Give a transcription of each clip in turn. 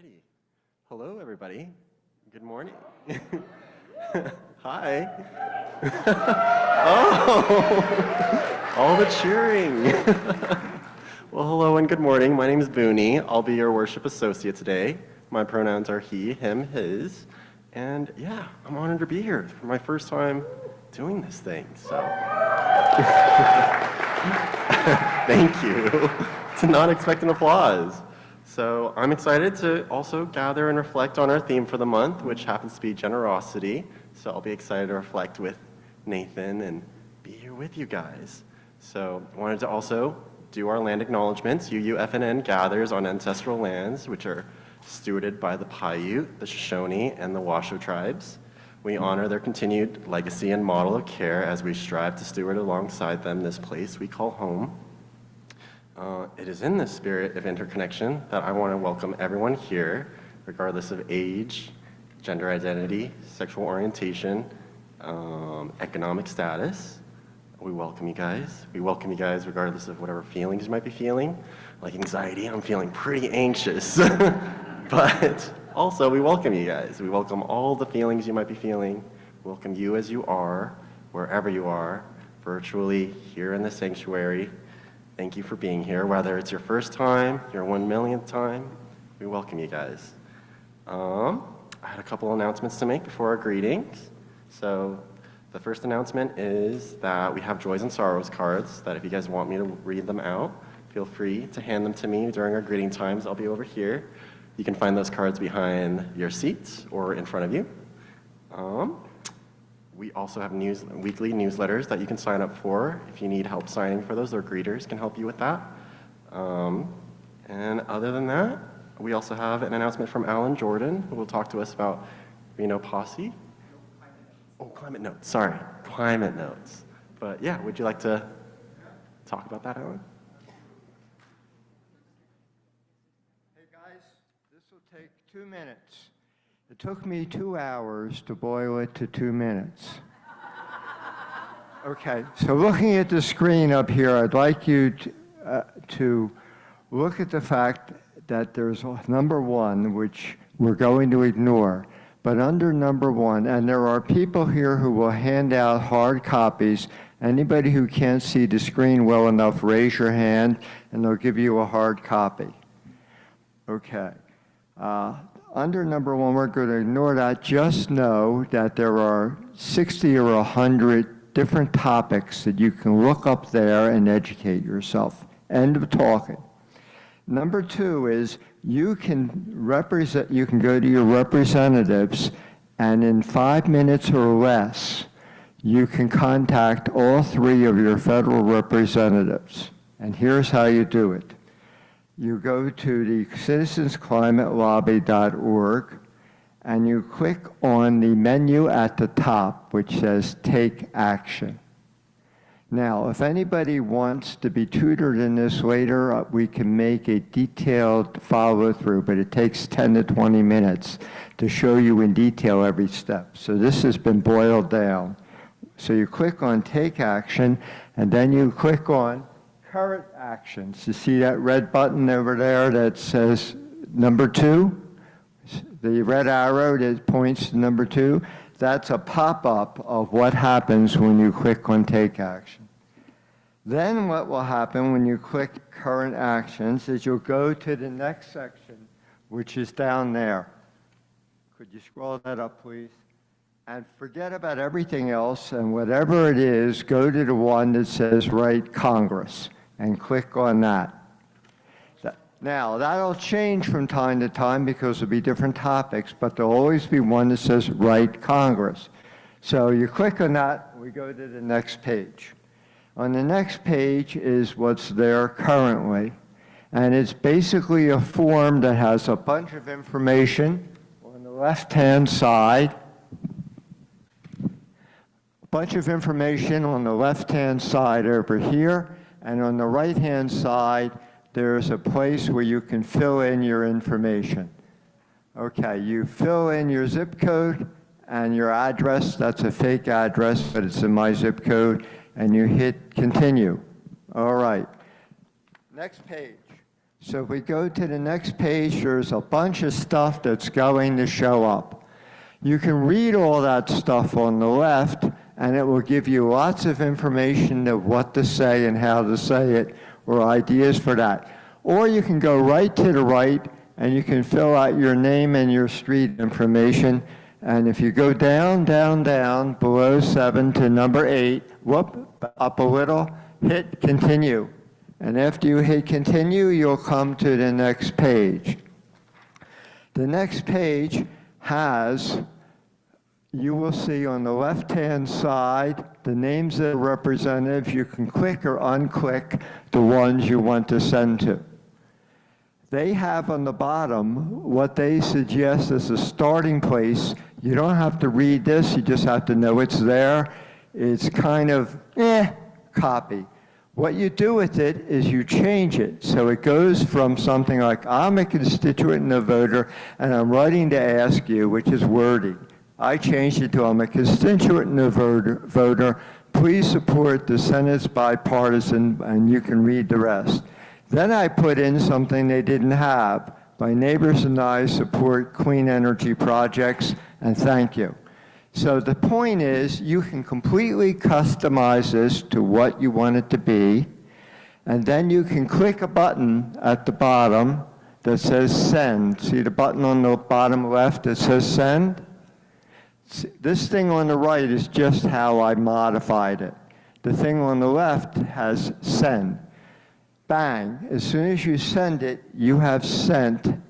Alrighty. Hello, everybody. Good morning. Hi. Oh, all the cheering. Well, hello and good morning. My name is Booney. I'll be your worship associate today. My pronouns are he, him, his. And yeah, I'm honored to be here for my first time doing this thing. So, thank you. To not expect an applause. So I'm excited to also gather and reflect on our theme for the month, which happens to be generosity. So I'll be excited to reflect with Nathan and be here with you guys. So I wanted to also do our land acknowledgements. UUFNN gathers on ancestral lands, which are stewarded by the Paiute, the Shoshone, and the Washoe tribes. We honor their continued legacy and model of care as we strive to steward alongside them this place we call home. It is in this spirit of interconnection that I want to welcome everyone here, regardless of age, gender identity, sexual orientation, economic status. We welcome you guys. We welcome you guys regardless of whatever feelings you might be feeling. Like anxiety, I'm feeling pretty anxious. But also, we welcome you guys. We welcome all the feelings you might be feeling. We welcome you as you are, wherever you are, virtually, here in the sanctuary. Thank you for being here, whether it's your first time, your 1 millionth time. We welcome you guys. I had a couple announcements to make before our greetings. So the first announcement is that we have Joys and Sorrows cards that if you guys want me to read them out, feel free to hand them to me during our greeting times. I'll be over here. You can find those cards behind your seats or in front of you. We also have weekly newsletters that you can sign up for. If you need help signing for those, our greeters can help you with that. And other than that, we also have an announcement from Alan Jordan, who will talk to us about Reno Posse. Oh, climate notes, sorry, climate notes. But yeah, would you like to talk about that, Alan? Hey guys, this will take 2 minutes. It took me 2 hours to boil it to 2 minutes. Okay, so looking at the screen up here, I'd like you to look at the fact that there's number 1, which we're going to ignore. But under number 1, and there are people here who will hand out hard copies. Anybody who can't see the screen well enough, raise your hand, and they'll give you a hard copy. Okay. Under number 1, we're going to ignore that. Just know that there are 60 or 100 different topics that you can look up there and educate yourself. End of talking. Number 2 is you can go to your representatives, and in 5 minutes or less, you can contact all 3 of your federal representatives. And here's how you do it. You go to the citizensclimatelobby.org and you click on the menu at the top which says Take Action. Now, if anybody wants to be tutored in this later, we can make a detailed follow-through, but it takes 10 to 20 minutes to show you in detail every step. So this has been boiled down. So you click on Take Action, and then you click on Current Actions. You see that red button over there that says number 2? The red arrow that points to number 2? That's a pop-up of what happens when you click on Take Action. Then what will happen when you click Current Actions is you'll go to the next section, which is down there. Could you scroll that up, please? And forget about everything else, and whatever it is, go to the one that says Write Congress, and click on that. Now, that'll change from time to time because there'll be different topics, but there'll always be one that says Write Congress. So you click on that, we go to the next page. On the next page is what's there currently, and it's basically a form that has a bunch of information on the left-hand side, over here, and on the right-hand side, there's a place where you can fill in your information. Okay, you fill in your zip code and your address. That's a fake address, but it's in my zip code, and you hit Continue. All right. Next page. So if we go to the next page, there's a bunch of stuff that's going to show up. You can read all that stuff on the left, and it will give you lots of information of what to say and how to say it, or ideas for that. Or you can go right to the right, and you can fill out your name and your street information. And if you go down, down, down, below 7 to number 8, whoop, up a little, hit continue. And after you hit continue, you'll come to the next page. The next page has, you will see on the left-hand side, the names of the representatives. You can click or unclick the ones you want to send to. They have on the bottom what they suggest as a starting place. You don't have to read this, you just have to know it's there. It's kind of, copy. What you do with it is you change it. So it goes from something like, I'm a constituent and a voter, and I'm writing to ask you, which is wordy. I changed it to, I'm a constituent and a voter. Please support the Senate's bipartisan, and you can read the rest. Then I put in something they didn't have. My neighbors and I support clean energy projects, and thank you. So the point is, you can completely customize this to what you want it to be, and then you can click a button at the bottom that says send. See the button on the bottom left that says send? This thing on the right is just how I modified it. The thing on the left has send. Bang, as soon as you send it, you have sent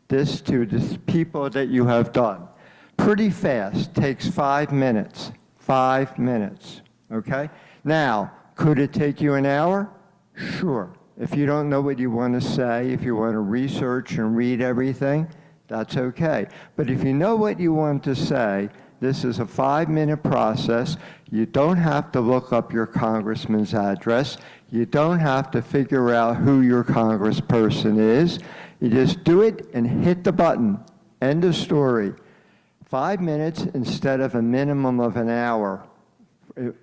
this to the people that you have done. Pretty fast, takes 5 minutes. 5 minutes, okay? Now, could it take you an hour? Sure. If you don't know what you want to say, if you want to research and read everything, that's okay. But if you know what you want to say, this is a 5-minute process. You don't have to look up your congressman's address. You don't have to figure out who your congressperson is. You just do it and hit the button. End of story. 5 minutes instead of a minimum of an hour,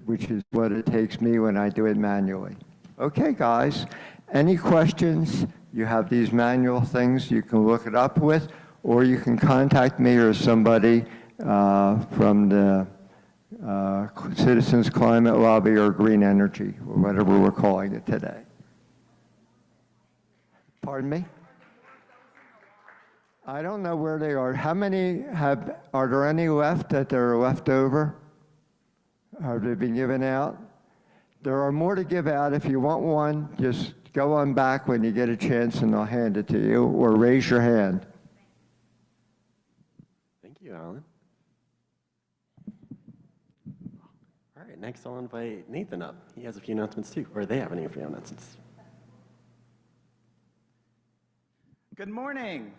which is what it takes me when I do it manually. Okay, guys, any questions? You have these manual things you can look it up with, or you can contact me or somebody from the Citizens Climate Lobby or Green Energy, or whatever we're calling it today. Pardon me? I don't know where they are. How many are there any left that are left over? Have they been given out? There are more to give out. If you want one, just go on back when you get a chance and I'll hand it to you, or raise your hand. Thank you, Alan. All right, next I'll invite Nathan up. He has a few announcements too, or they have any few announcements. Good morning.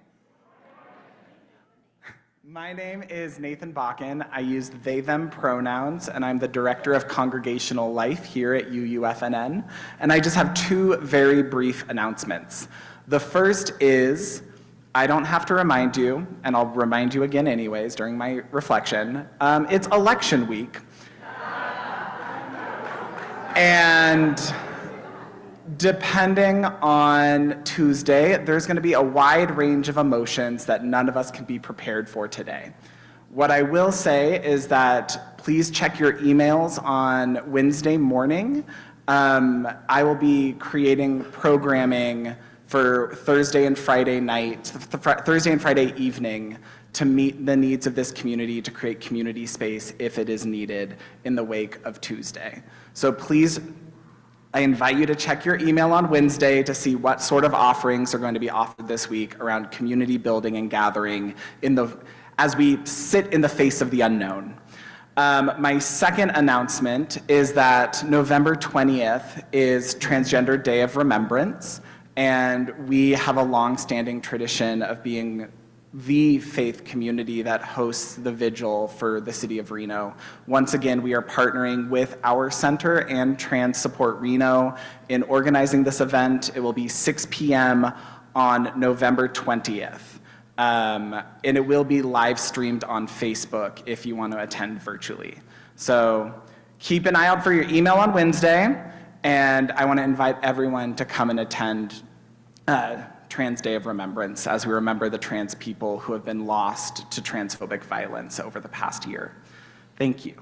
My name is Nathan Bakken. I use they, them pronouns, and I'm the Director of Congregational Life here at UUFNN. And I just have 2 very brief announcements. The first is, I don't have to remind you, and I'll remind you again anyways during my reflection, it's election week. And depending on Tuesday, there's going to be a wide range of emotions that none of us can be prepared for today. What I will say is that please check your emails on Wednesday morning. I will be creating programming for Thursday and Friday night, Thursday and Friday evening, to meet the needs of this community, to create community space if it is needed in the wake of Tuesday. So please, I invite you to check your email on Wednesday to see what sort of offerings are going to be offered this week around community building and gathering as we sit in the face of the unknown. My second announcement is that November 20th is Transgender Day of Remembrance, and we have a long-standing tradition of being the faith community that hosts the vigil for the city of Reno. Once again, we are partnering with our center and Trans Support Reno in organizing this event. It will be 6 p.m. on November 20th. And it will be live streamed on Facebook if you want to attend virtually. So keep an eye out for your email on Trans Day of Remembrance as we remember the trans people who have been lost to transphobic violence over the past year. Thank you.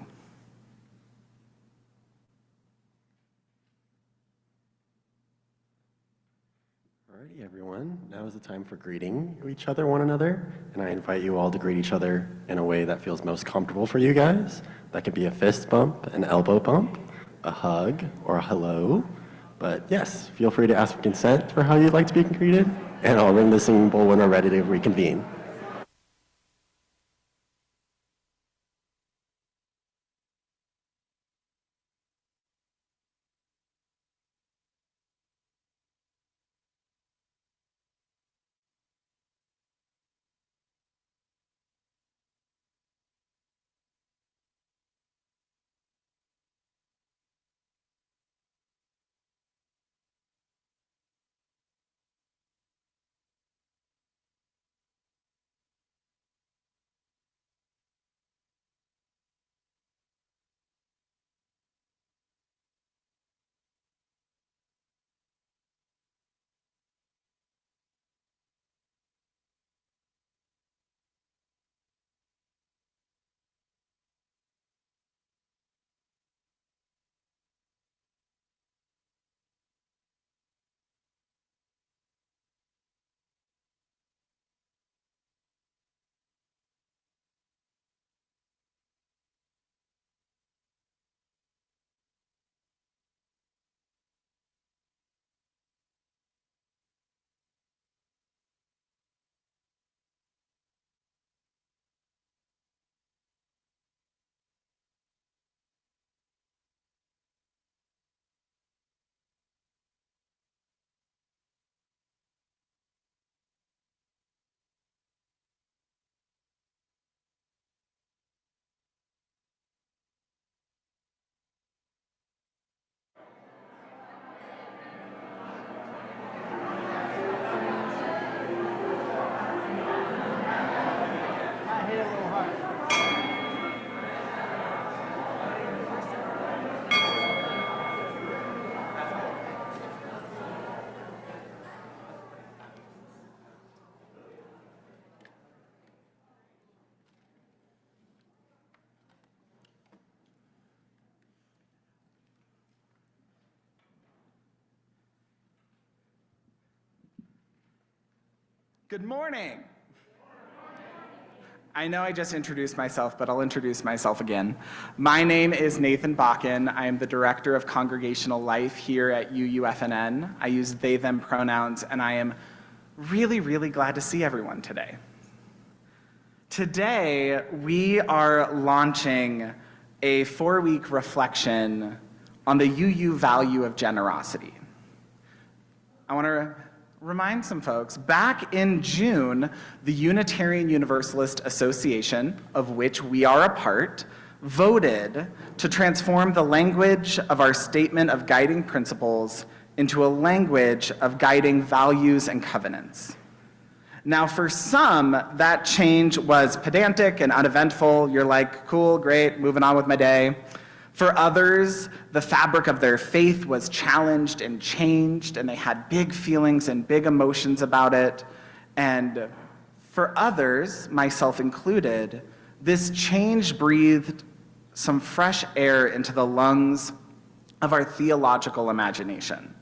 Alrighty, everyone. Now is the time for greeting one another, and I invite you all to greet each other in a way that feels most comfortable for you guys. That could be a fist bump, an elbow bump, a hug, or a hello. But yes, feel free to ask for consent for how you'd like to be greeted, and I'll ring the singing bowl when we're ready to reconvene. Good morning. I know I just introduced myself, but I'll introduce myself again. My name is Nathan Bakken. I am the Director of Congregational Life here at UUFNN. I use they, them pronouns, and I am really, really glad to see everyone today. Today, we are launching a 4-week reflection on the UU value of generosity. I want to remind some folks, back in June, the Unitarian Universalist Association, of which we are a part, voted to transform the language of our statement of guiding principles into a language of guiding values and covenants. Now, for some, that change was pedantic and uneventful. You're like, cool, great, moving on with my day. For others, the fabric of their faith was challenged and changed, and they had big feelings and big emotions about it. And for others, myself included, this change breathed some fresh air into the lungs of our theological imagination.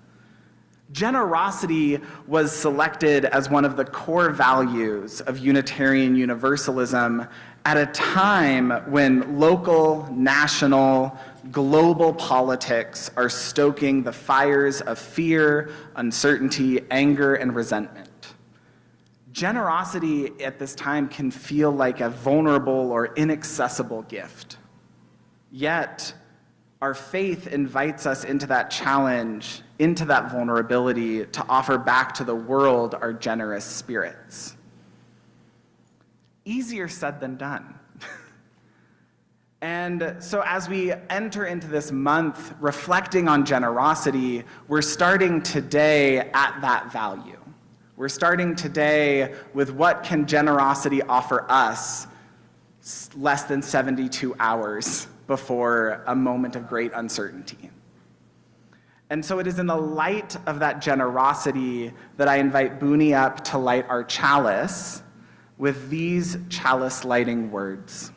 Generosity was selected as one of the core values of Unitarian Universalism at a time when local, national, global politics are stoking the fires of fear, uncertainty, anger, and resentment. Generosity at this time can feel like a vulnerable or inaccessible gift. Yet, our faith invites us into that challenge, into that vulnerability, to offer back to the world our generous spirits. Easier said than done. And so as we enter into this month reflecting on generosity, we're starting today at that value. We're starting today with what can generosity offer us less than 72 hours before a moment of great uncertainty. And so it is in the light of that generosity that I invite Booney up to light our chalice with these chalice lighting words.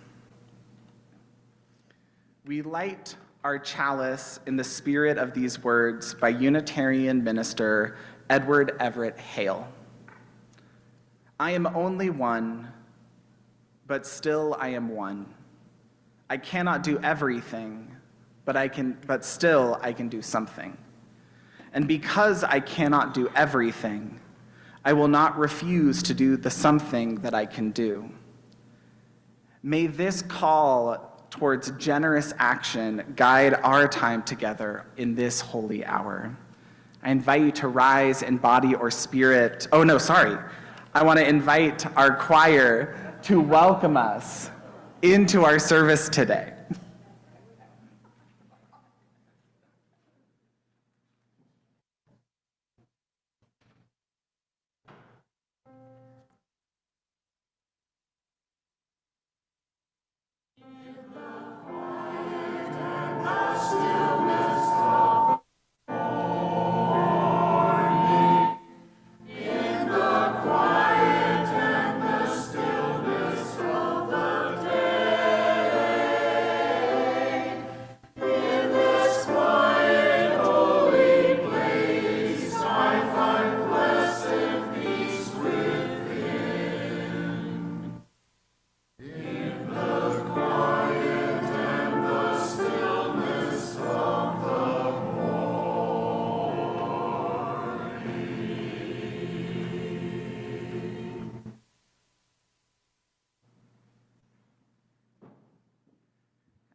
We light our chalice in the spirit of these words by Unitarian minister Edward Everett Hale. I am only one, but still I am one. I cannot do everything, but still I can do something. And because I cannot do everything, I will not refuse to do the something that I can do. May this call towards generous action guide our time together in this holy hour. I invite you to rise in body or spirit. Oh, no, sorry. I want to invite our choir to welcome us into our service today.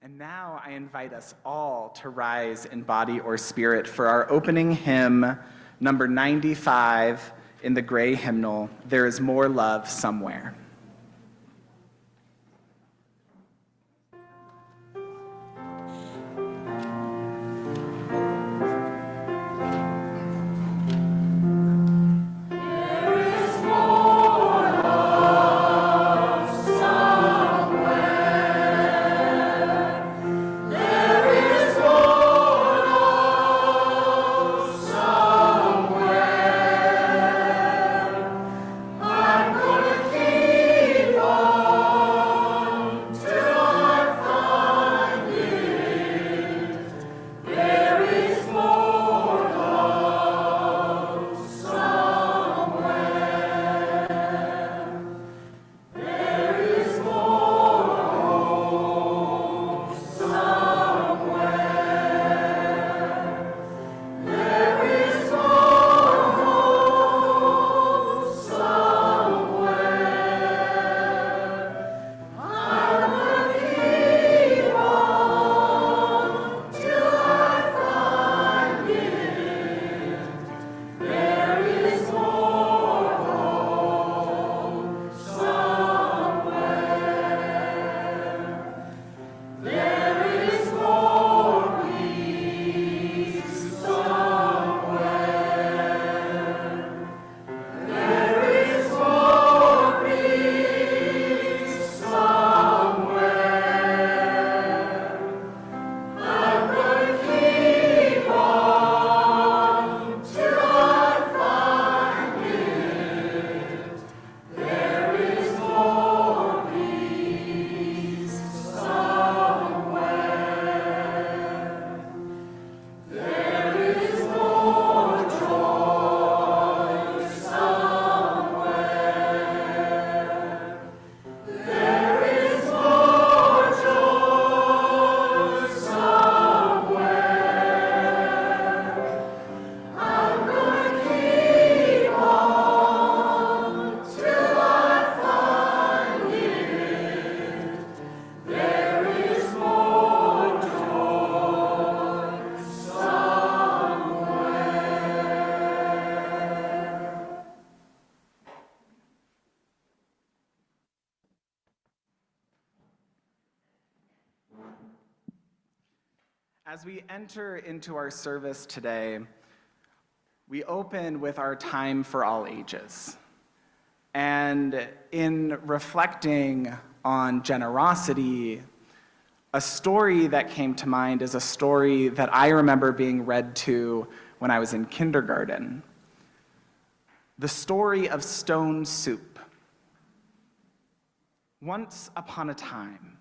And now I invite us all to rise in body or spirit for our opening hymn, number 95 in the gray hymnal, There Is More Love Somewhere. As we enter into our service today, we open with our time for all ages. And in reflecting on generosity, A story that came to mind is a story that I remember being read to when I was in kindergarten. The story of stone soup. Once upon a time,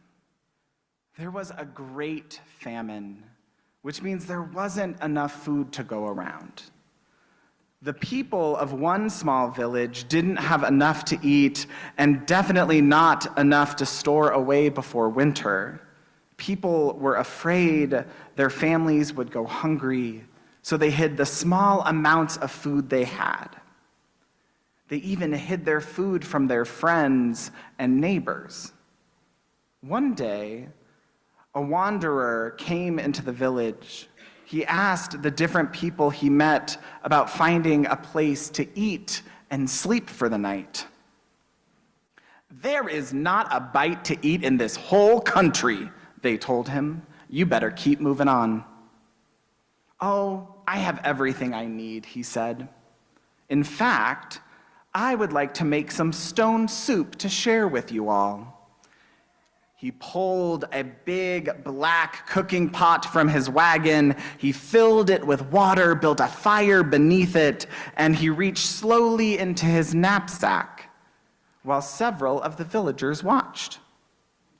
there was a great famine, which means there wasn't enough food to go around. The people of one small village didn't have enough to eat, and definitely not enough to store away before winter. People were afraid their families would go hungry, so they hid the small amounts of food they had. They even hid their food from their friends and neighbors. One day, a wanderer came into the village. He asked the different people he met about finding a place to eat and sleep for the night. "There is not a bite to eat in this whole country," they told him. "You better keep moving on." "Oh, I have everything I need," he said. "In fact, I would like to make some stone soup to share with you all." He pulled a big black cooking pot from his wagon, he filled it with water, built a fire beneath it, and he reached slowly into his knapsack while several of the villagers watched.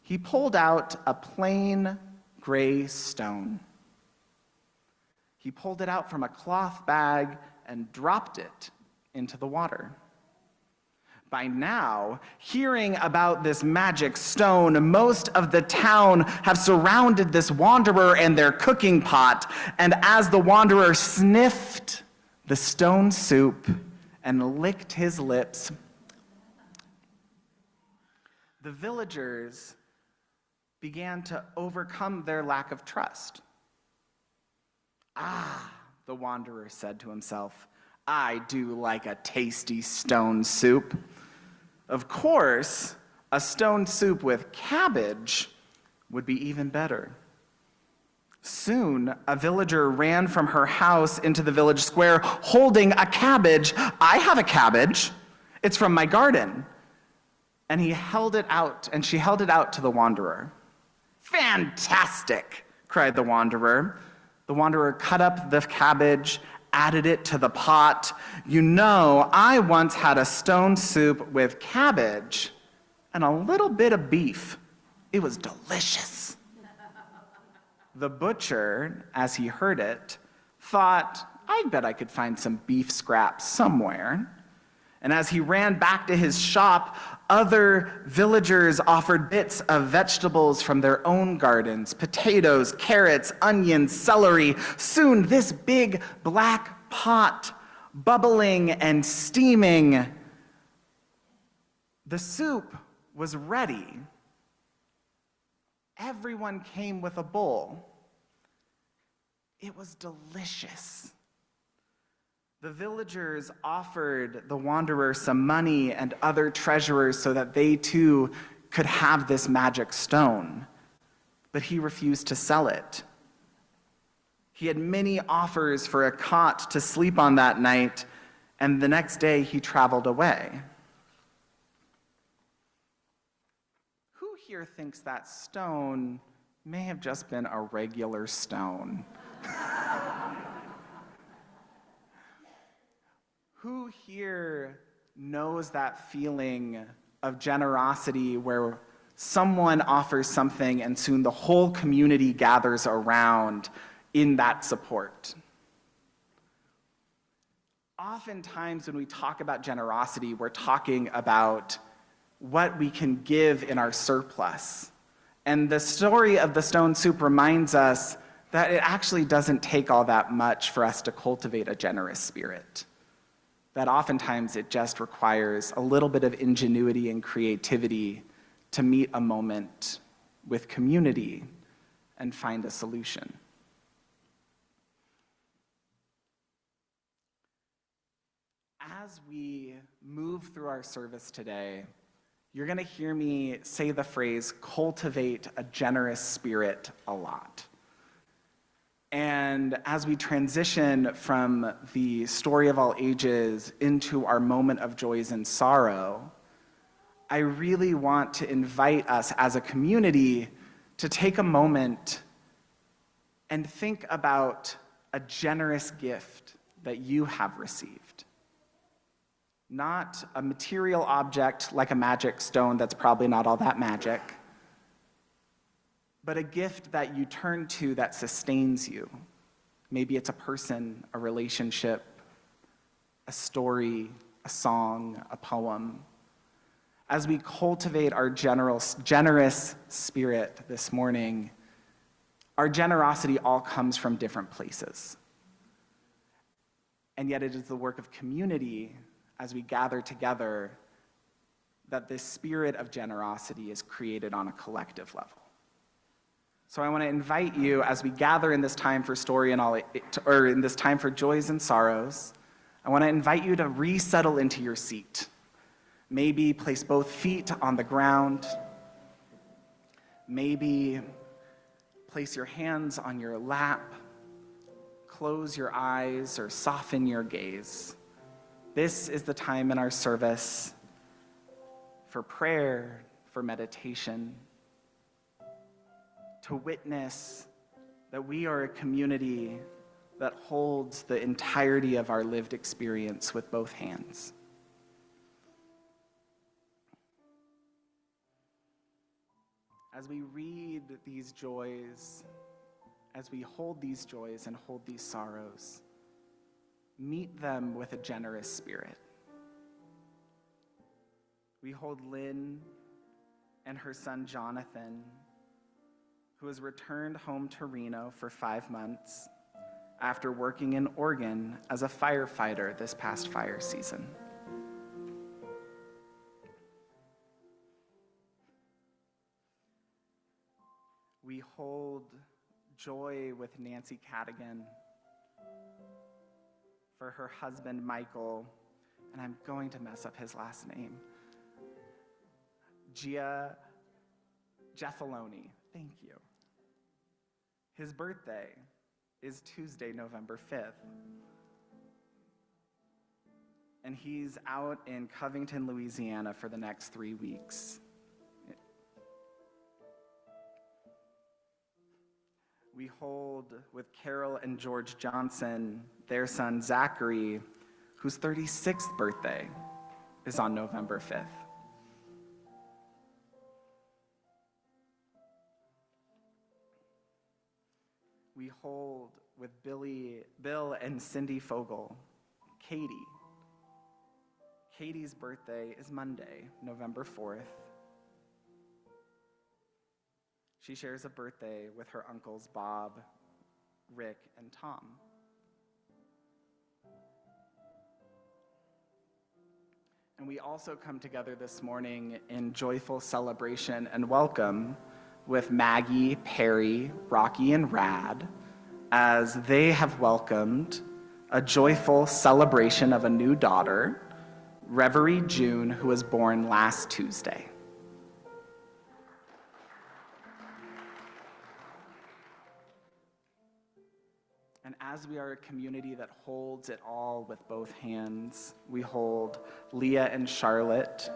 He pulled out a plain gray stone. He pulled it out from a cloth bag and dropped it into the water. By now, hearing about this magic stone, most of the town have surrounded this wanderer and their cooking pot, and as the wanderer sniffed the stone soup and licked his lips, the villagers began to overcome their lack of trust. "Ah," the wanderer said to himself, "I do like a tasty stone soup. Of course, a stone soup with cabbage would be even better." Soon, a villager ran from her house into the village square holding a cabbage. "I have a cabbage. It's from my garden." And she held it out to the wanderer. "Fantastic," cried the wanderer. The wanderer cut up the cabbage, added it to the pot. "You know, I once had a stone soup with cabbage and a little bit of beef. It was delicious." The butcher, as he heard it, thought, "I bet I could find some beef scraps somewhere." And as he ran back to his shop, other villagers offered bits of vegetables from their own gardens: potatoes, carrots, onions, celery. Soon, this big black pot, bubbling and steaming, the soup was ready. Everyone came with a bowl. It was delicious. The villagers offered the wanderer some money and other treasures so that they too could have this magic stone, but he refused to sell it. He had many offers for a cot to sleep on that night, and the next day he traveled away. Who here thinks that stone may have just been a regular stone? Who here knows that feeling of generosity where someone offers something and soon the whole community gathers around in that support? Oftentimes when we talk about generosity, we're talking about what we can give in our surplus. And the story of the stone soup reminds us that it actually doesn't take all that much for us to cultivate a generous spirit. That oftentimes it just requires a little bit of ingenuity and creativity to meet a moment with community and find a solution. As we move through our service today, you're going to hear me say the phrase, cultivate a generous spirit, a lot. And as we transition from the story of all ages into our moment of joys and sorrow, I really want to invite us as a community to take a moment and think about a generous gift that you have received. Not a material object like a magic stone that's probably not all that magic, but a gift that you turn to that sustains you. Maybe it's a person, a relationship, a story, a song, a poem. As we cultivate our generous spirit this morning, our generosity all comes from different places. And yet it is the work of community as we gather together that this spirit of generosity is created on a collective level. So I want to invite you, as we gather in this time for story and all, or in this time for joys and sorrows, I want to invite you to resettle into your seat. Maybe place both feet on the ground. Maybe place your hands on your lap. Close your eyes or soften your gaze. This is the time in our service for prayer, for meditation, to witness that we are a community that holds the entirety of our lived experience with both hands. As we read these joys, as we hold these joys and hold these sorrows, meet them with a generous spirit. We hold Lynn and her son Jonathan, who has returned home to Reno for 5 months after working in Oregon as a firefighter this past fire season. We hold joy with Nancy Cadigan for her husband, Michael, and I'm going to mess up his last name, Jeffaloni. Thank you. His birthday is Tuesday, November 5th. And he's out in Covington, Louisiana for the next 3 weeks. We hold with Carol and George Johnson, their son Zachary, whose 36th birthday is on November 5th. We hold with Bill and Cindy Fogel, Katie. Katie's birthday is Monday, November 4th. She shares a birthday with her uncles Bob, Rick, and Tom. And we also come together this morning in joyful celebration and welcome with Maggie, Perry, Rocky, and Rad, as they have welcomed a joyful celebration of a new daughter, Reverie June, who was born last Tuesday. And as we are a community that holds it all with both hands, we hold Leah and Charlotte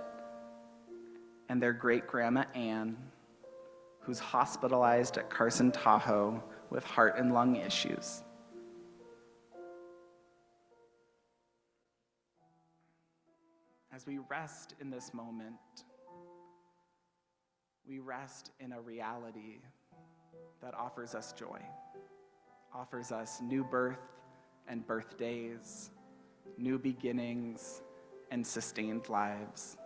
and their great-grandma Anne, who's hospitalized at Carson Tahoe with heart and lung issues. As we rest in this moment, we rest in a reality that offers us joy, offers us new birth and birthdays, new beginnings and sustained lives.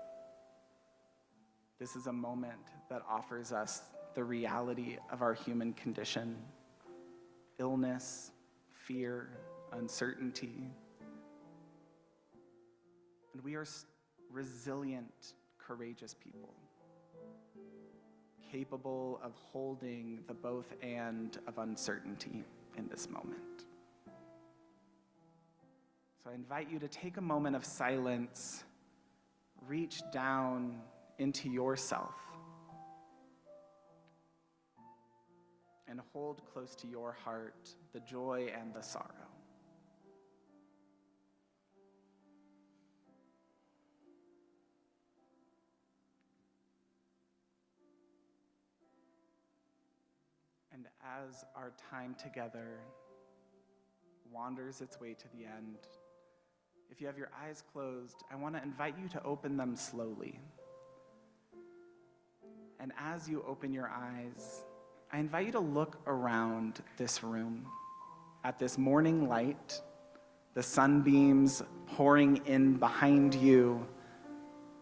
This is a moment that offers us the reality of our human condition, illness, fear, uncertainty. And we are resilient, courageous people, capable of holding the both and of uncertainty in this moment. So I invite you to take a moment of silence, reach down into yourself, and hold close to your heart the joy and the sorrow. And as our time together wanders its way to the end, if you have your eyes closed, I want to invite you to open them slowly. And as you open your eyes, I invite you to look around this room at this morning light, the sunbeams pouring in behind you,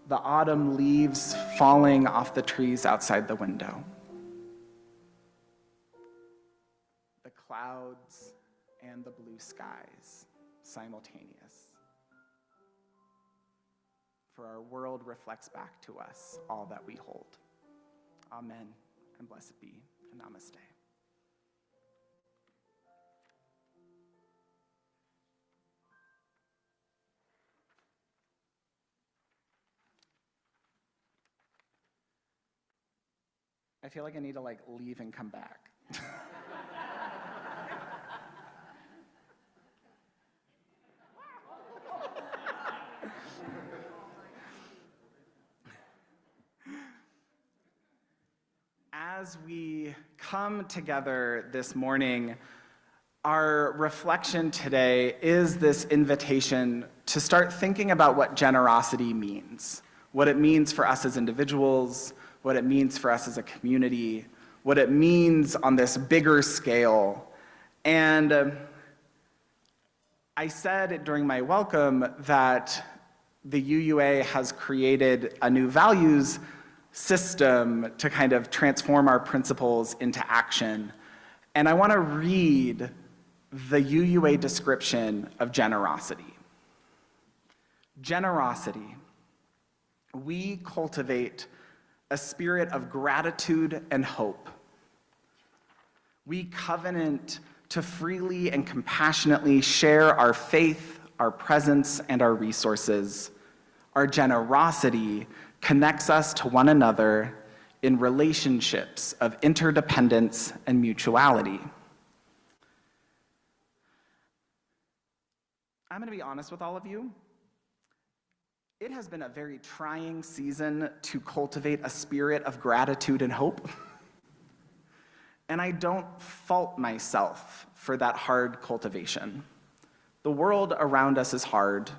the autumn leaves falling off the trees outside the window, the clouds and the blue skies simultaneous. For our world reflects back to us all that we hold. Amen, and blessed be, and namaste. I feel like I need to leave and come back. As we come together this morning, our reflection today is this invitation to start thinking about what generosity means, what it means for us as individuals, what it means for us as a community, what it means on this bigger scale. And I said during my welcome that the UUA has created a new values system to kind of transform our principles into action. And I want to read the UUA description of generosity. Generosity. We cultivate a spirit of gratitude and hope. We covenant to freely and compassionately share our faith, our presence, and our resources. Our generosity connects us to one another in relationships of interdependence and mutuality. I'm going to be honest with all of you. It has been a very trying season to cultivate a spirit of gratitude and hope. And I don't fault myself for that hard cultivation. The world around us is hard.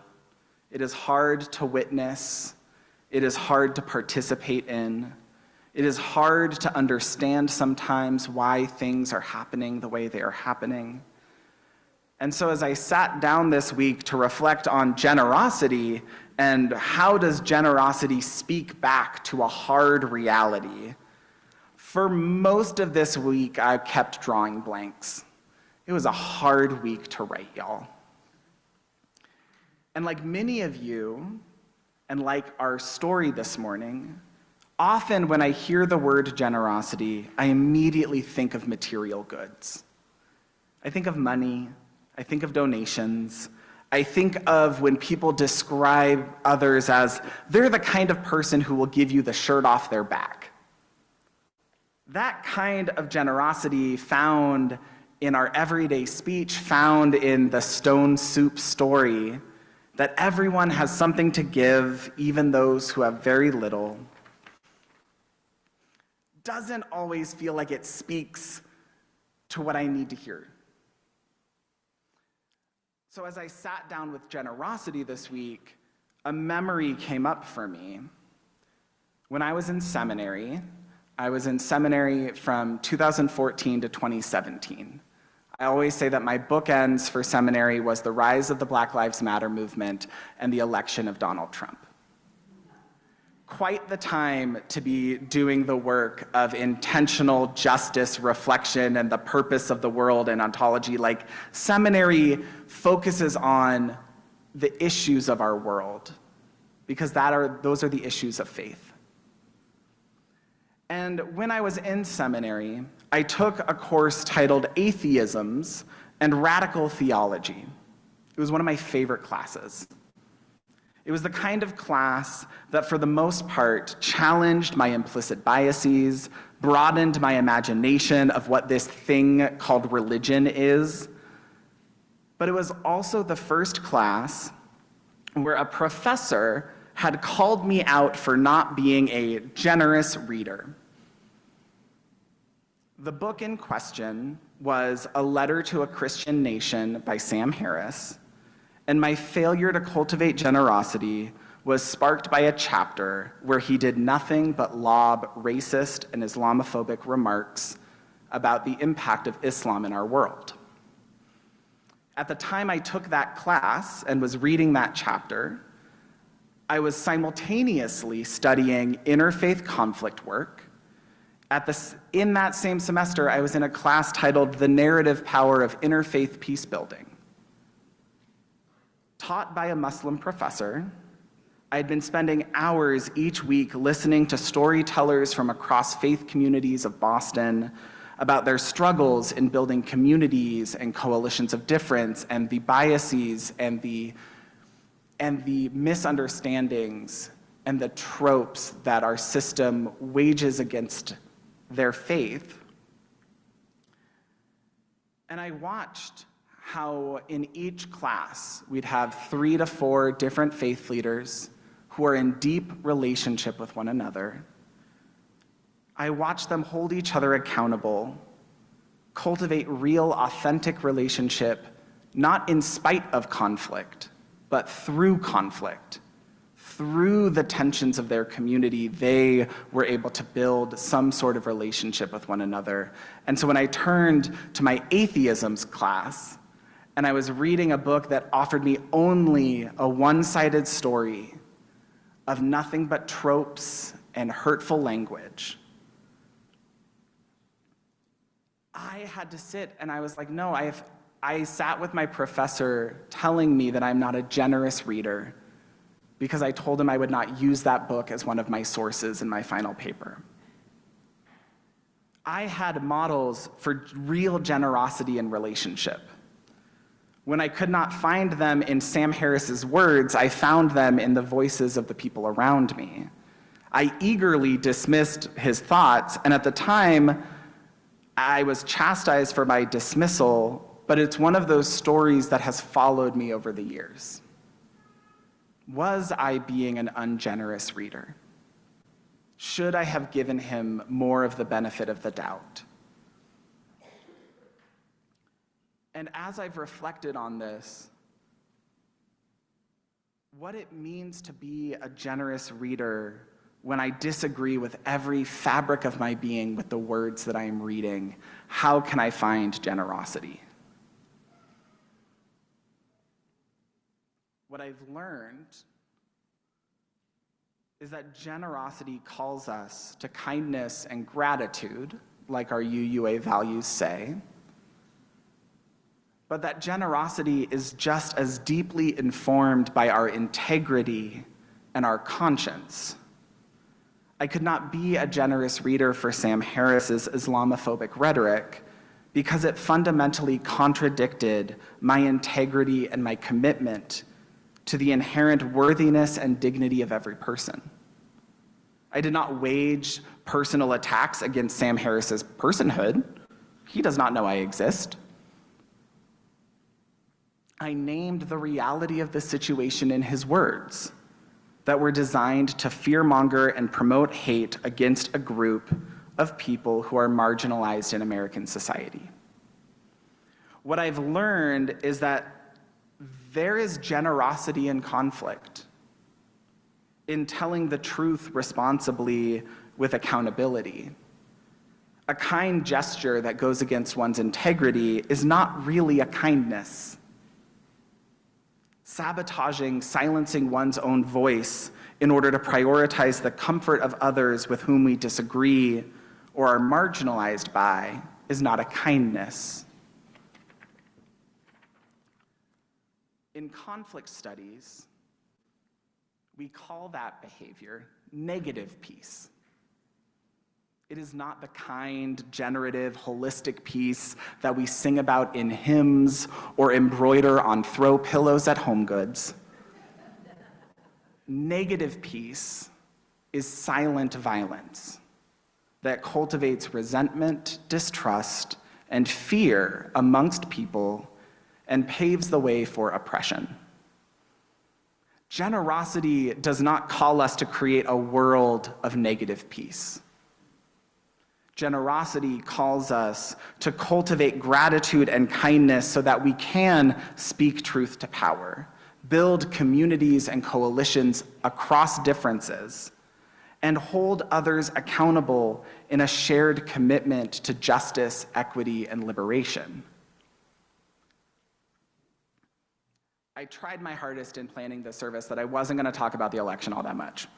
It is hard to witness. It is hard to participate in. It is hard to understand sometimes why things are happening the way they are happening. And so as I sat down this week to reflect on generosity and how does generosity speak back to a hard reality, for most of this week I kept drawing blanks. It was a hard week to write, y'all. And like many of you, and like our story this morning, often when I hear the word generosity, I immediately think of material goods. I think of money, I think of donations, I think of when people describe others as they're the kind of person who will give you the shirt off their back. That kind of generosity found in our everyday speech, found in the stone soup story, that everyone has something to give, even those who have very little, doesn't always feel like it speaks to what I need to hear. So as I sat down with generosity this week, a memory came up for me. When I was in seminary from 2014 to 2017. I always say that my bookends for seminary was the rise of the Black Lives Matter movement and the election of Donald Trump. Quite the time to be doing the work of intentional justice reflection and the purpose of the world and ontology. Like, seminary focuses on the issues of our world because those are the issues of faith. And when I was in seminary, I took a course titled Atheisms and Radical Theology. It was one of my favorite classes. It was the kind of class that, for the most part, challenged my implicit biases, broadened my imagination of what this thing called religion is. But it was also the first class where a professor had called me out for not being a generous reader. The book in question was A Letter to a Christian Nation by Sam Harris, and my failure to cultivate generosity was sparked by a chapter where he did nothing but lob racist and Islamophobic remarks about the impact of Islam in our world. At the time I took that class and was reading that chapter, I was simultaneously studying interfaith conflict work. In that same semester, I was in a class titled The Narrative Power of Interfaith Peacebuilding. Taught by a Muslim professor, I had been spending hours each week listening to storytellers from across faith communities of Boston about their struggles in building communities and coalitions of difference, and the biases and the misunderstandings and the tropes that our system wages against their faith. And I watched how in each class we'd have 3 to 4 different faith leaders who are in deep relationship with one another. I watched them hold each other accountable, cultivate real, authentic relationship, not in spite of conflict, but through conflict. Through the tensions of their community, they were able to build some sort of relationship with one another. And so when I turned to my atheisms class, and I was reading a book that offered me only a one-sided story of nothing but tropes and hurtful language, I had to sit and I was like, no, I sat with my professor telling me that I'm not a generous reader because I told him I would not use that book as one of my sources in my final paper. I had models for real generosity in relationship. When I could not find them in Sam Harris's words, I found them in the voices of the people around me. I eagerly dismissed his thoughts, and at the time, I was chastised for my dismissal, but it's one of those stories that has followed me over the years. Was I being an ungenerous reader? Should I have given him more of the benefit of the doubt? And as I've reflected on this, what it means to be a generous reader when I disagree with every fabric of my being with the words that I am reading, how can I find generosity? What I've learned is that generosity calls us to kindness and gratitude, like our UUA values say, but that generosity is just as deeply informed by our integrity and our conscience. I could not be a generous reader for Sam Harris's Islamophobic rhetoric because it fundamentally contradicted my integrity and my commitment to the inherent worthiness and dignity of every person. I did not wage personal attacks against Sam Harris's personhood. He does not know I exist. I named the reality of the situation in his words that were designed to fearmonger and promote hate against a group of people who are marginalized in American society. What I've learned is that there is generosity in conflict, in telling the truth responsibly with accountability. A kind gesture that goes against one's integrity is not really a kindness. Sabotaging, silencing one's own voice in order to prioritize the comfort of others with whom we disagree or are marginalized by is not a kindness. In conflict studies, we call that behavior negative peace. It is not the kind, generative, holistic peace that we sing about in hymns or embroider on throw pillows at HomeGoods. Negative peace is silent violence that cultivates resentment, distrust, and fear amongst people and paves the way for oppression. Generosity does not call us to create a world of negative peace. Generosity calls us to cultivate gratitude and kindness so that we can speak truth to power, build communities and coalitions across differences, and hold others accountable in a shared commitment to justice, equity, and liberation. I tried my hardest in planning this service that I wasn't going to talk about the election all that much.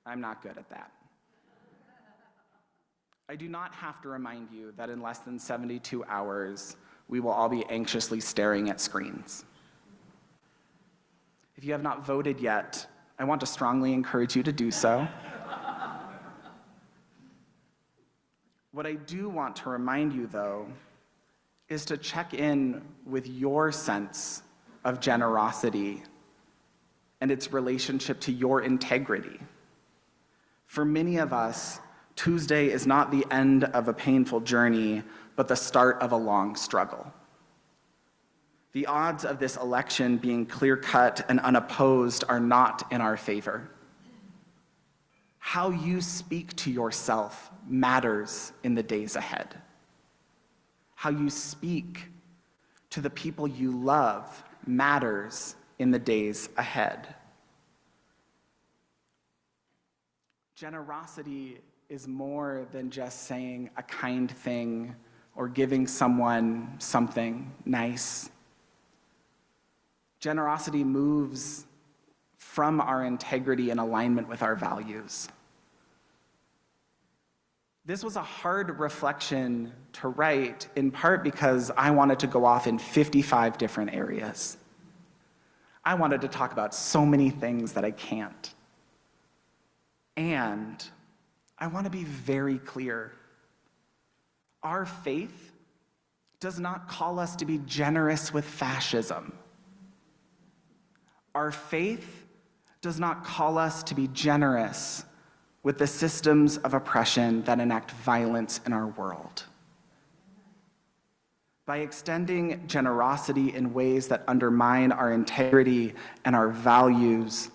I'm not good at that. I do not have to remind you that in less than 72 hours, we will all be anxiously staring at screens. If you have not voted yet, I want to strongly encourage you to do so. What I do want to remind you, though, is to check in with your sense of generosity and its relationship to your integrity. For many of us, Tuesday is not the end of a painful journey, but the start of a long struggle. The odds of this election being clear-cut and unopposed are not in our favor. How you speak to yourself matters in the days ahead. How you speak to the people you love matters in the days ahead. Generosity is more than just saying a kind thing or giving someone something nice. Generosity moves from our integrity and alignment with our values. This was a hard reflection to write, in part because I wanted to go off in 55 different areas. I wanted to talk about so many things that I can't. And I want to be very clear. Our faith does not call us to be generous with fascism. Our faith does not call us to be generous with the systems of oppression that enact violence in our world. By extending generosity in ways that undermine our integrity and our values,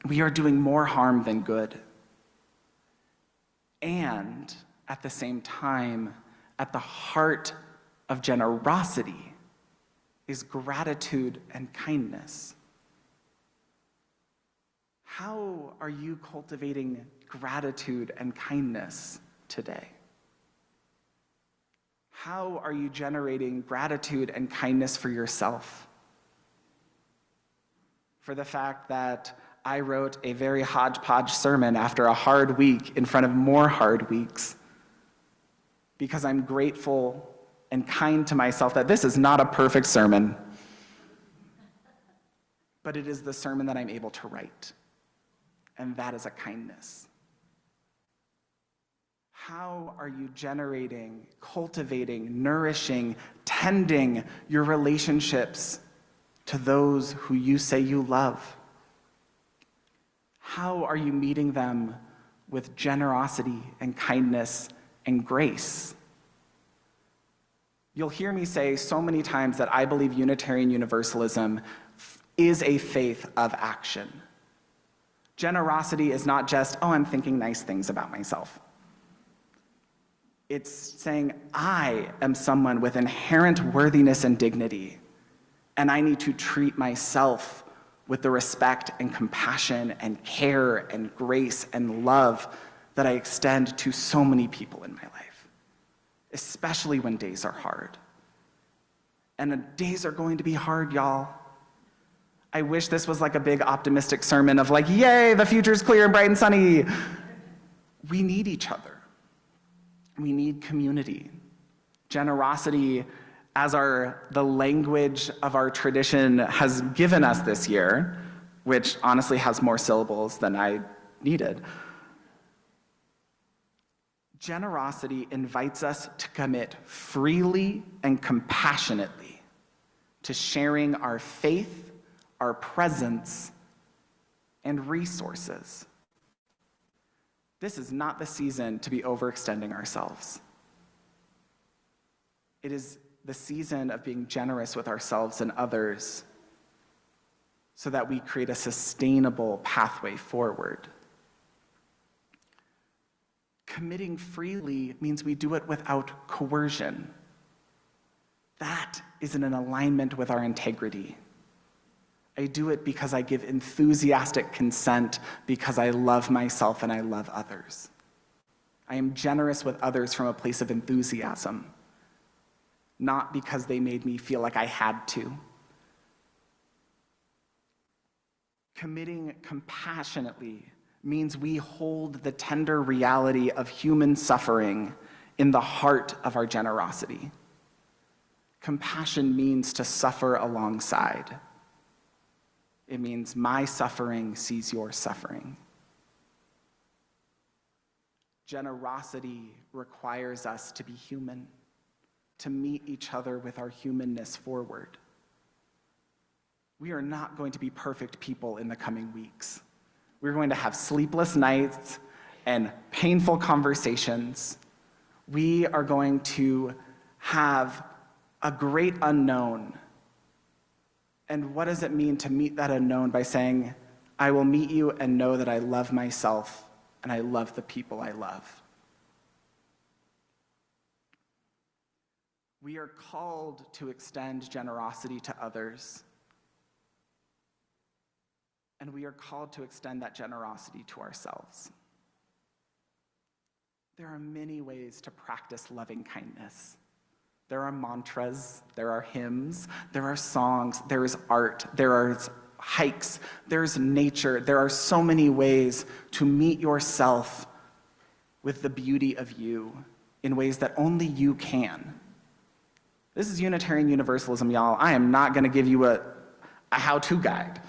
we are doing more harm than good. And at the same time, at the heart of generosity is gratitude and kindness. How are you cultivating gratitude and kindness today? How are you generating gratitude and kindness for yourself? For the fact that I wrote a very hodgepodge sermon after a hard week in front of more hard weeks, because I'm grateful and kind to myself that this is not a perfect sermon, but it is the sermon that I'm able to write, and that is a kindness. How are you generating, cultivating, nourishing, tending your relationships to those who you say you love? How are you meeting them with generosity and kindness and grace? You'll hear me say so many times that I believe Unitarian Universalism is a faith of action. Generosity is not just, oh, I'm thinking nice things about myself. It's saying, I am someone with inherent worthiness and dignity, and I need to treat myself with the respect and compassion and care and grace and love that I extend to so many people in my life, especially when days are hard. And the days are going to be hard, y'all. I wish this was like a big optimistic sermon of like, yay, the future's clear and bright and sunny. We need each other. We need community. Generosity, as the language of our tradition has given us this year, which honestly has more syllables than I needed. Generosity invites us to commit freely and compassionately to sharing our faith, our presence, and resources. This is not the season to be overextending ourselves. It is the season of being generous with ourselves and others so that we create a sustainable pathway forward. Committing freely means we do it without coercion. That is in an alignment with our integrity. I do it because I give enthusiastic consent because I love myself and I love others. I am generous with others from a place of enthusiasm, not because they made me feel like I had to. Committing compassionately means we hold the tender reality of human suffering in the heart of our generosity. Compassion means to suffer alongside. It means my suffering sees your suffering. Generosity requires us to be human, to meet each other with our humanness forward. We are not going to be perfect people in the coming weeks. We're going to have sleepless nights and painful conversations. We are going to have a great unknown. And what does it mean to meet that unknown? By saying, I will meet you and know that I love myself and I love the people I love. We are called to extend generosity to others. And we are called to extend that generosity to ourselves. There are many ways to practice loving kindness. There are mantras, there are hymns, there are songs, there is art, there are hikes, there's nature. There are so many ways to meet yourself with the beauty of you in ways that only you can. This is Unitarian Universalism, y'all. I am not going to give you a how-to guide.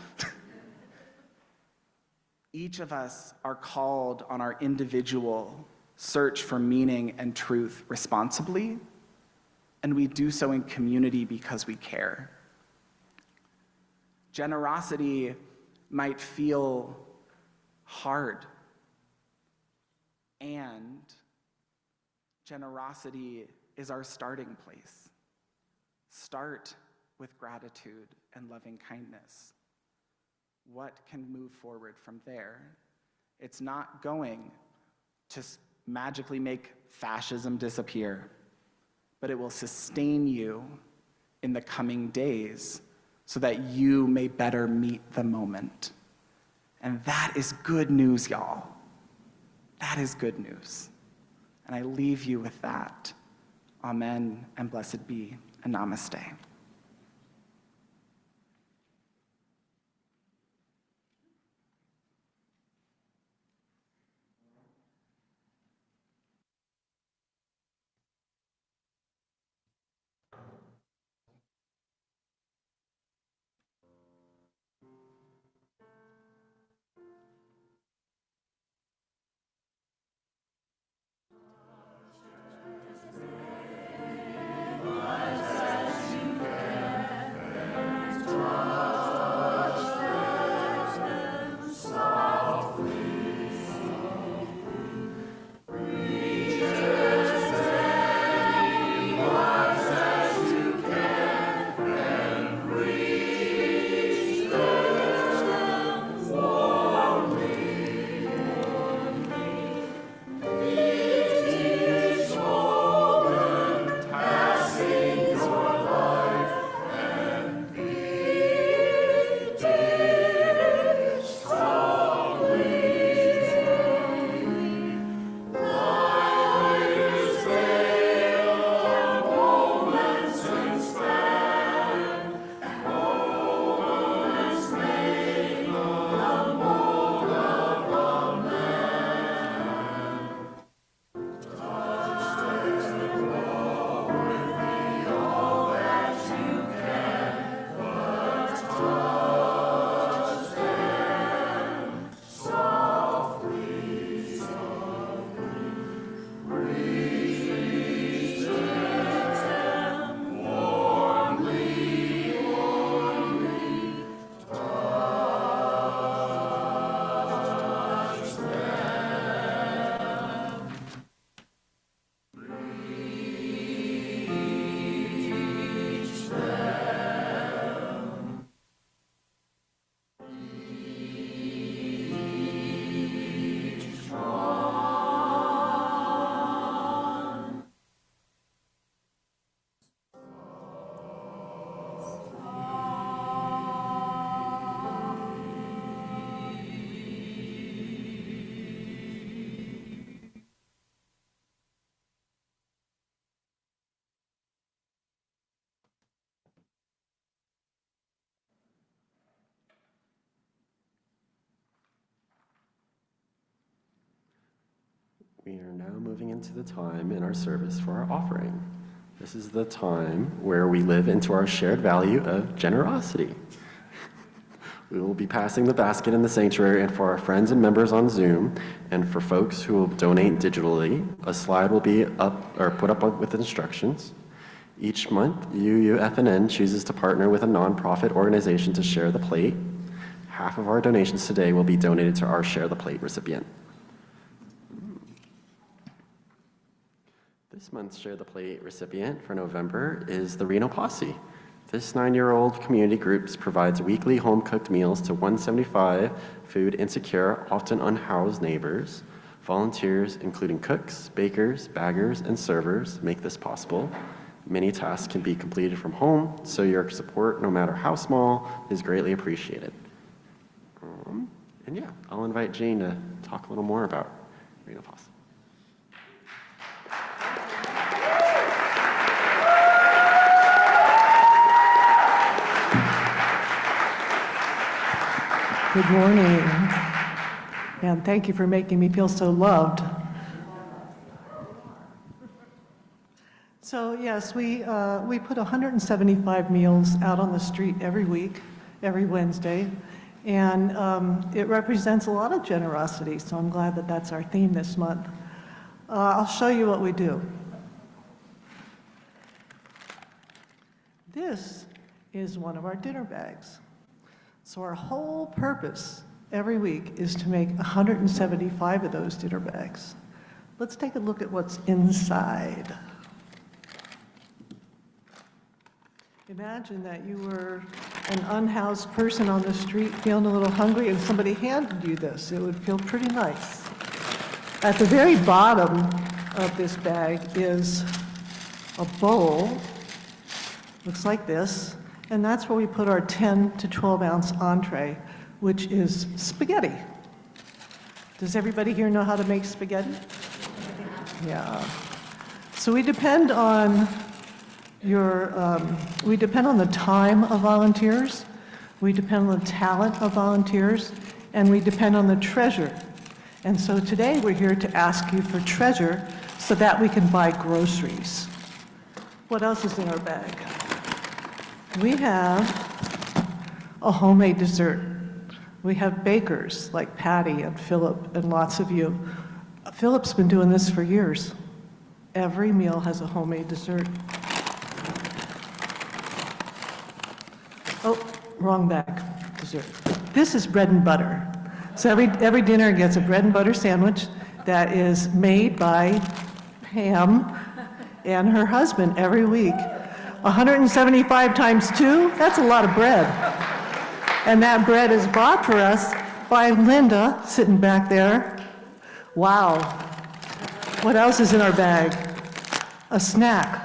Each of us are called on our individual search for meaning and truth responsibly, and we do so in community because we care. Generosity might feel hard, and generosity is our starting place. Start with gratitude and loving kindness. What can move forward from there? It's not going to magically make fascism disappear, but it will sustain you in the coming days so that you may better meet the moment. And that is good news, y'all. That is good news. And I leave you with that. Amen and blessed be, and namaste. we are now moving into the time in our service for our offering. This is the time where we live into our shared value of generosity. We will be passing the basket in the sanctuary, and for our friends and members on Zoom, and for folks who will donate digitally, a slide will be up or put up with instructions. Each month, UUFNN chooses to partner with a nonprofit organization to share the plate. Half of our donations today will be donated to our Share the Plate recipient. This month's Share the Plate recipient for November is the Reno Posse. This 9-year-old community group provides weekly home-cooked meals to 175 food insecure, often unhoused neighbors. Volunteers, including cooks, bakers, baggers, and servers, make this possible. Many tasks can be completed from home, so your support, no matter how small, is greatly appreciated. And yeah, I'll invite Jane to talk a little more about Reno Posse. Good morning, and thank you for making me feel so loved. So yes, we put 175 meals out on the street every week, every Wednesday, and it represents a lot of generosity, so I'm glad that that's our theme this month. I'll show you what we do. This is one of our dinner bags. So our whole purpose every week is to make 175 of those dinner bags. Let's take a look at what's inside. Imagine that you were an unhoused person on the street feeling a little hungry and somebody handed you this. It would feel pretty nice. At the very bottom of this bag is a bowl, looks like this, and that's where we put our 10 to 12 ounce entree, which is spaghetti. Does everybody here know how to make spaghetti? Yeah. So we depend on the time of volunteers, we depend on the talent of volunteers, and we depend on the treasure. And so today we're here to ask you for treasure so that we can buy groceries. What else is in our bag? We have a homemade dessert. We have bakers like Patty and Philip and lots of you. Philip's been doing this for years. Every meal has a homemade dessert. Oh, wrong bag, dessert. This is bread and butter. So every dinner gets a bread and butter sandwich that is made by Pam and her husband every week. 175 times 2, that's a lot of bread. And that bread is bought for us by Linda, sitting back there. Wow. What else is in our bag? A snack,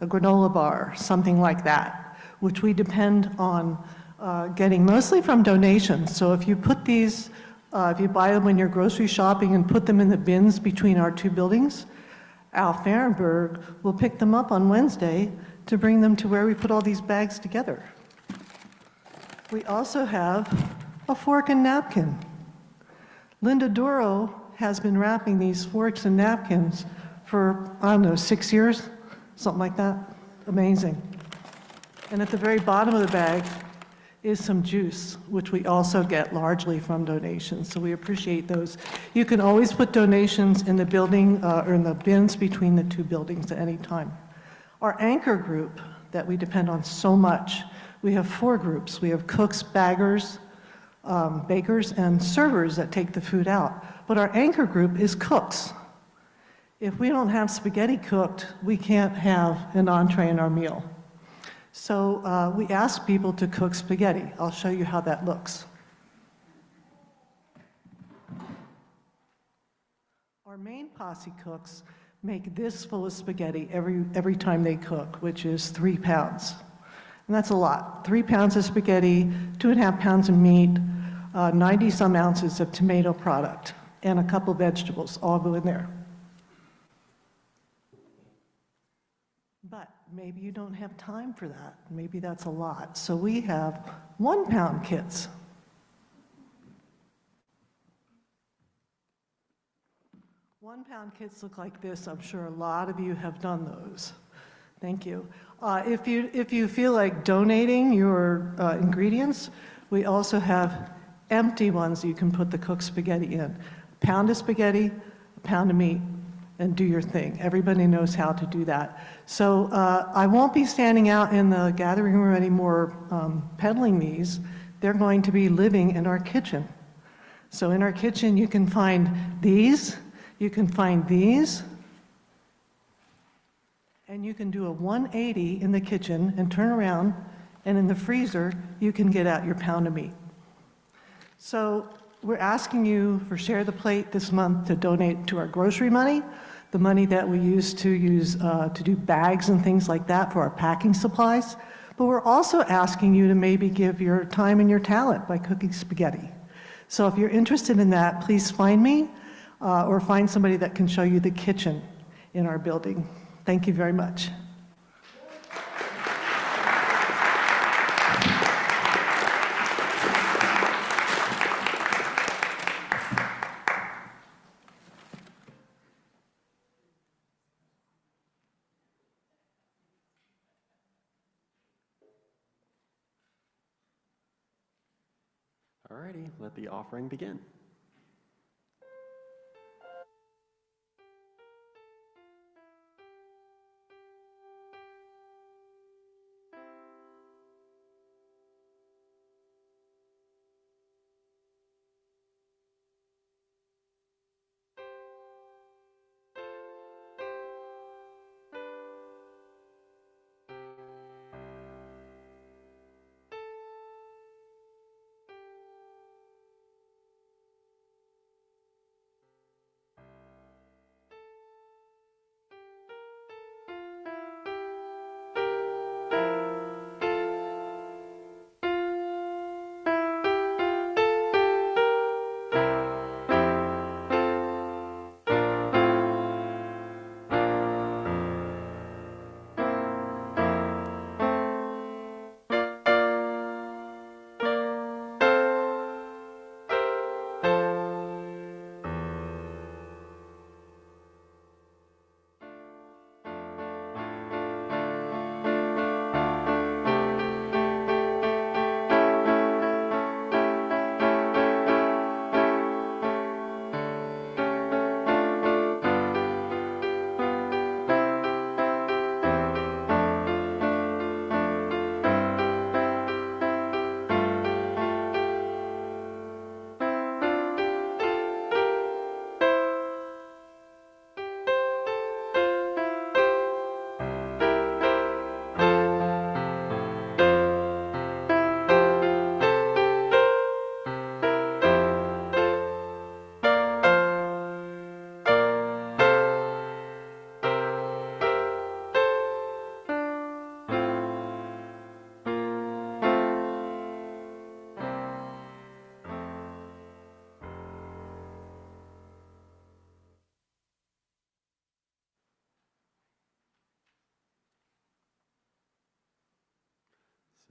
a granola bar, something like that, which we depend on getting mostly from donations. So if you put these, if you buy them when you're grocery shopping and put them in the bins between our two buildings, Al Fahrenberg will pick them up on Wednesday to bring them to where we put all these bags together. We also have a fork and napkin. Linda Duro has been wrapping these forks and napkins for, I don't know, 6 years, something like that. Amazing. And at the very bottom of the bag is some juice, which we also get largely from donations, so we appreciate those. You can always put donations in the building or in the bins between the two buildings at any time. Our anchor group that we depend on so much, we have 4 groups. We have cooks, baggers, bakers, and servers that take the food out. But our anchor group is cooks. If we don't have spaghetti cooked, we can't have an entree in our meal. So we ask people to cook spaghetti. I'll show you how that looks. Our main posse cooks make this full of spaghetti every time they cook, which is 3 pounds. And that's a lot. 3 pounds of spaghetti, 2.5 pounds of meat, 90 some ounces of tomato product, and a couple vegetables all go in there. But maybe you don't have time for that. Maybe that's a lot. So we have 1 pound kits. 1-pound kits look like this. I'm sure a lot of you have done those. Thank you. If you feel like donating your ingredients, we also have empty ones you can put the cooked spaghetti in. A pound of spaghetti, a pound of meat, and do your thing. Everybody knows how to do that. So I won't be standing out in the gathering room anymore peddling these. They're going to be living in our kitchen. So in our kitchen, you can find these, you can find these, and you can do a 180 in the kitchen and turn around, and in the freezer, you can get out your pound of meat. So we're asking you for Share the Plate this month to donate to our grocery money, the money that we use to do bags and things like that for our packing supplies. But we're also asking you to maybe give your time and your talent by cooking spaghetti. So if you're interested in that, please find me or find somebody that can show you the kitchen in our building. Thank you very much. Alrighty, let the offering begin.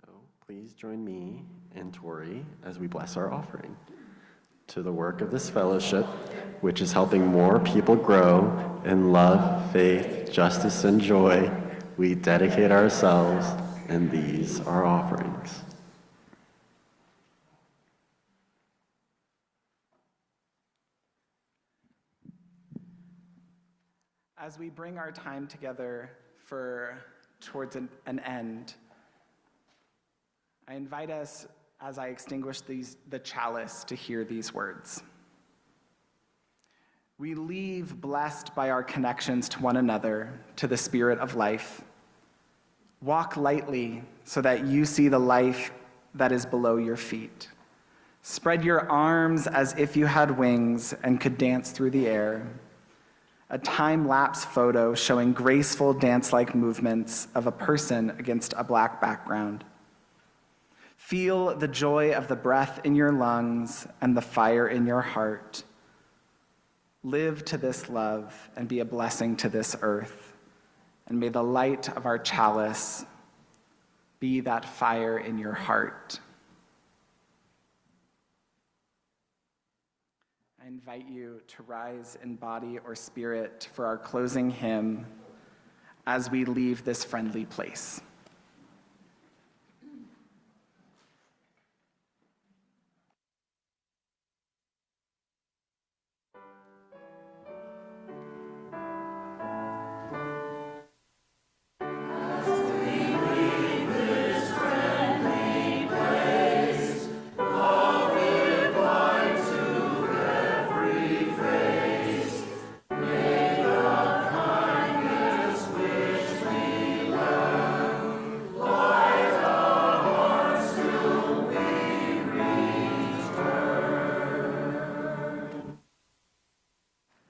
So please join me and Tori as we bless our offering. To the work of this fellowship, which is helping more people grow in love, faith, justice, and joy, we dedicate ourselves, and these are offerings. As we bring our time together towards an end, I invite us, as I extinguish the chalice, to hear these words. We leave blessed by our connections to one another, to the Spirit of life. Walk lightly so that you see the life that is below your feet. Spread your arms as if you had wings and could dance through the air. A time-lapse photo showing graceful dance-like movements of a person against a black background. Feel the joy of the breath in your lungs and the fire in your heart. Live to this love and be a blessing to this earth. And may the light of our chalice be that fire in your heart. I invite you to rise in body or spirit for our closing hymn as we leave this friendly place.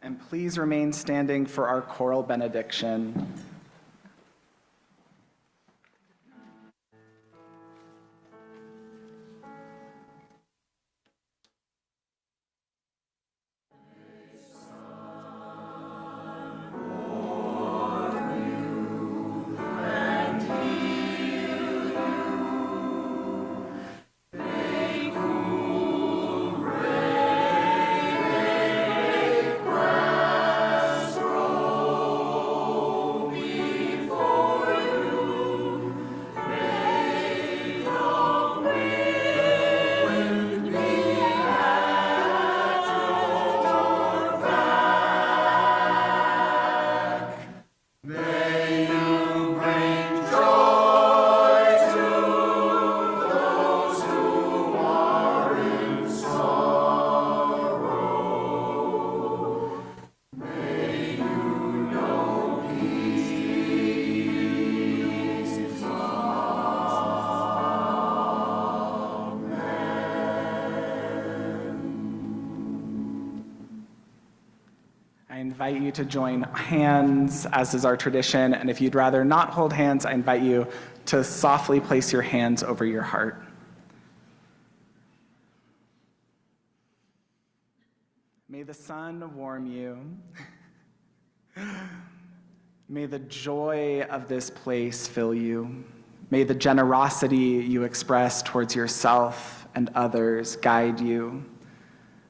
And please remain standing for our choral benediction. I invite you to join hands, as is our tradition, and if you'd rather not hold hands, I invite you to softly place your hands over your heart. May the sun warm you. May the joy of this place fill you. May the generosity you express towards yourself and others guide you.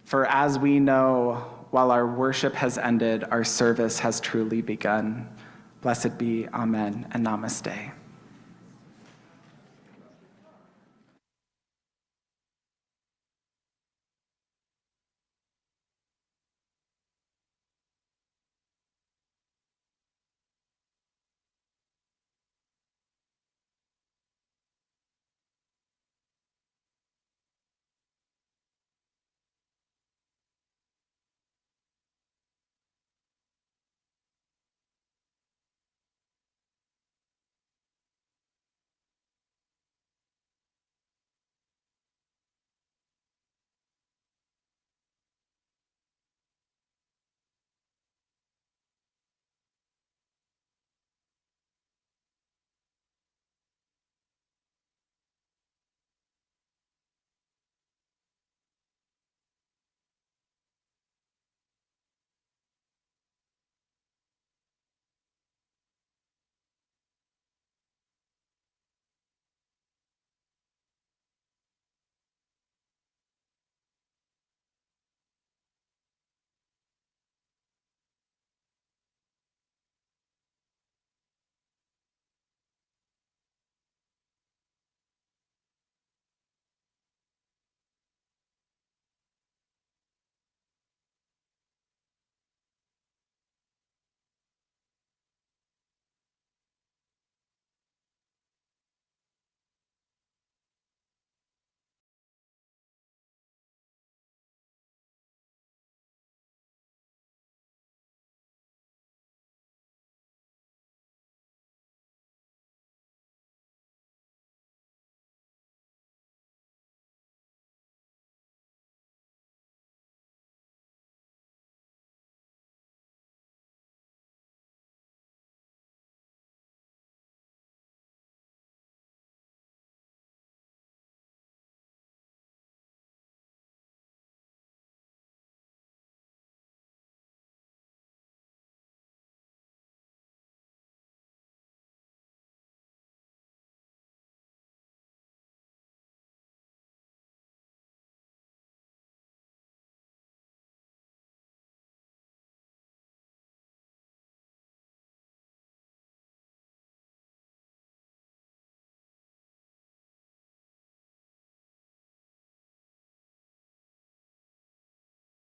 For as we know, while our worship has ended, our service has truly begun. Blessed be, amen, and namaste.